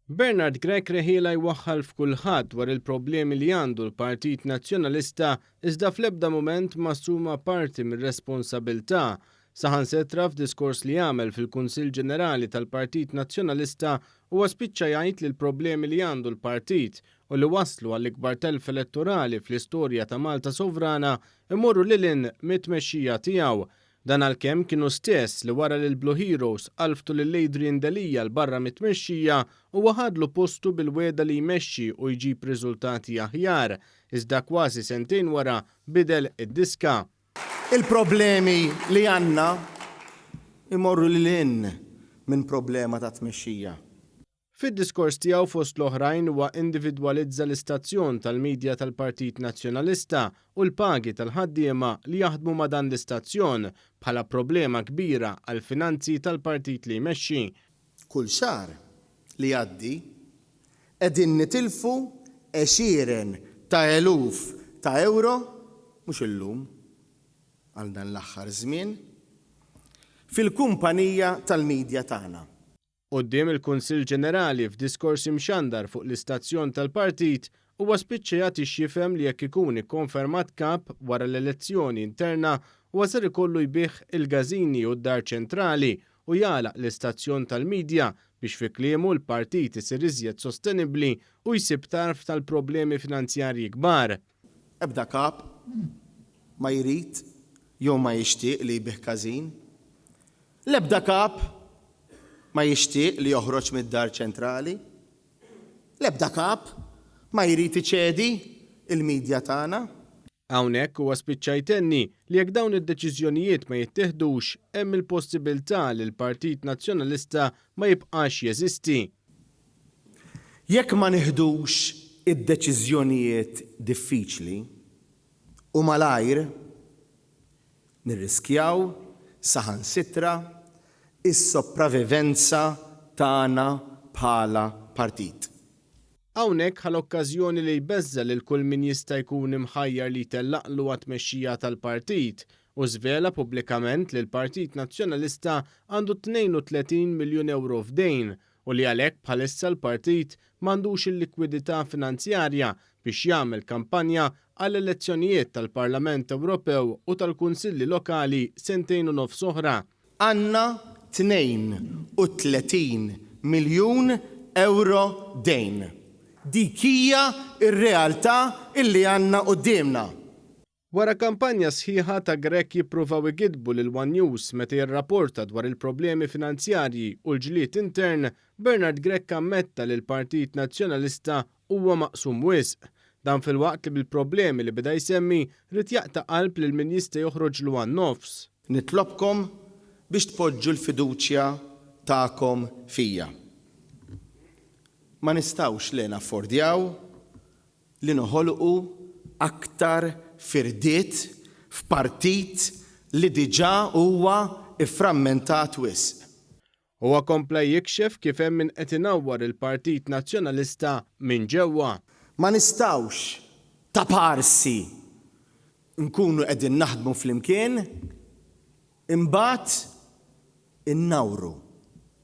Bernard Grech reħila jwaħħal f'kulħadd dwar il-problemi li għandu l-Partit Nazzjonalista iżda fl-ebda mument massuma parti mir-responsabbiltà. Saħansetra f'diskors li għamel fil-Kunsill Ġenerali tal-Partit Nazzjonalista huwa spiċċa jgħid li l-problemi li għandu l-partit u li waslu għall-ikbar telf elettorali fl-istorja ta' Malta sovrana imorru lilin mit-tmexxija tiegħu. Dan għalkemm kienu stess li wara li l-Blue Heroes qalftu lil Adrian Delija l-barra mit-tmexxija u ħadlu postu bil-weda li jmexxi u jġib riżultati aħjar, iżda kważi sentejn wara bidel id-diska. Il-problemi li għandna imorru lil minn problema ta' tmexxija. Fid-diskors tiegħu fost l-oħrajn huwa individwalizza l-istazzjon tal-midja tal-Partit Nazzjonalista u l-pagi tal-ħaddiema li jaħdmu ma' dan l-istazzjon bħala problema kbira għal finanzi tal-partit li jmexxi. Kull xahar li għaddi qegħdin nitilfu 20,000 ta' euro mhux illum għal dan l-aħħar żmien fil-kumpanija tal-midja tagħna. Quddiem il-Kunsill Ġenerali f'diskors imxandar fuq l-istazzjon tal-partit huwa spiċċa jagħti x'jifhem li jekk ikun ikkonfermat kap wara l-elezzjoni interna huwa ser ikollu jbieħ il-Gażini u d-Dar Ċentrali u jagħlaq l-istazzjon tal-midja biex fi kliemu l-partit isir iżjed sostenibbli u jsib tarf tal-problemi finanzjarji kbar. Ebda kap ma jrid jew ma jixtieq li jbieħ Gażin. L-ebda kap ma jixtieq li joħroġ mid-Dar Ċentrali. L-ebda kap ma jrid iċedi il-midja tagħna. Hawnhekk huwa spiċċa jtenni li jekk dawn id-deċiżjonijiet ma jittieħdux hemm il-possibilità li l-Partit Nazzjonalista ma jibqax jeżisti. Jekk ma nieħdux id-deċiżjonijiet diffiċli u malajr nirriskjaw saħansitra is-sopravivenza tagħna bħala partit. Hawnhekk ħal-okkażjoni li jbeżża lil kull min jista' jkun imħajjar li jtellaqlu għat-tmexxija tal-partit u żvela pubblikament li l-Partit Nazzjonalista għandu 32 miljun euro f'dejn u li għalhekk bħalissa l-partit m'għandux il-likwidità finanzjarja biex jagħmel kampanja għall elezzjonijiet tal-Parlament Ewropew u tal-Kunsilli Lokali sentejn u nofs oħra. Għandna 32 miljun euro dejn. Dik hija r-realtà illi għandna qudiemna. Wara kampanja sħiħa ta' Grech jippruvaw igidbu lil One News meta jirrapporta dwar il-problemi finanzjarji u l-ġlied intern, Bernard Grech ammetta li l-Partit Nazzjonalista huwa maqsum wisq. Dan fil-waqt li bil-problemi li beda jsemmi rid jaqta' qalb lil min jista' joħroġlu għan-nofs. Nitlobkom biex tpoġġu l-fiduċja tagħkom fija. Ma nistgħux li naffordjaw li noħolqu aktar firdiet f'partit li diġà huwa ifframmentat wisq. Huwa kompla jikxef kif hemm min qed inawwar il-Partit Nazzjonalista minn ġewwa. Ma nistgħux ta' parsi nkunu qegħdin naħdmu flimkien imbagħad innawru.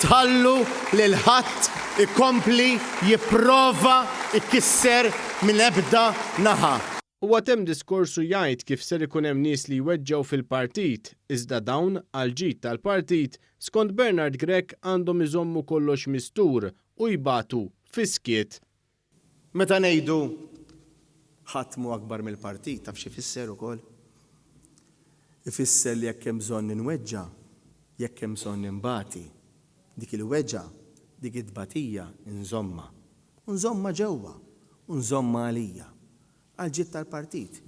Tħallu lil ħadd ikompli jipprova ikkisser minn ebda naħa. Huwa temm diskorsu jgħid kif ser ikun hemm nies li jweġġgħu fil-partit, iżda dawn għal ġid tal-partit skont Bernard Grech għandhom iżommu kollox mistur u jbatu fiskiet. Meta ngħidu ħadd mu akbar mill-partit taf xi fisser ukoll. Ifisser li jekk hemm bżonn inweġġa' jekk hemm bżonn imbagħti, dik il-weġġa' dik it-tbatija nżomma. Nżomma ġewwa, nżomma għalija, għal ġid tal-partit.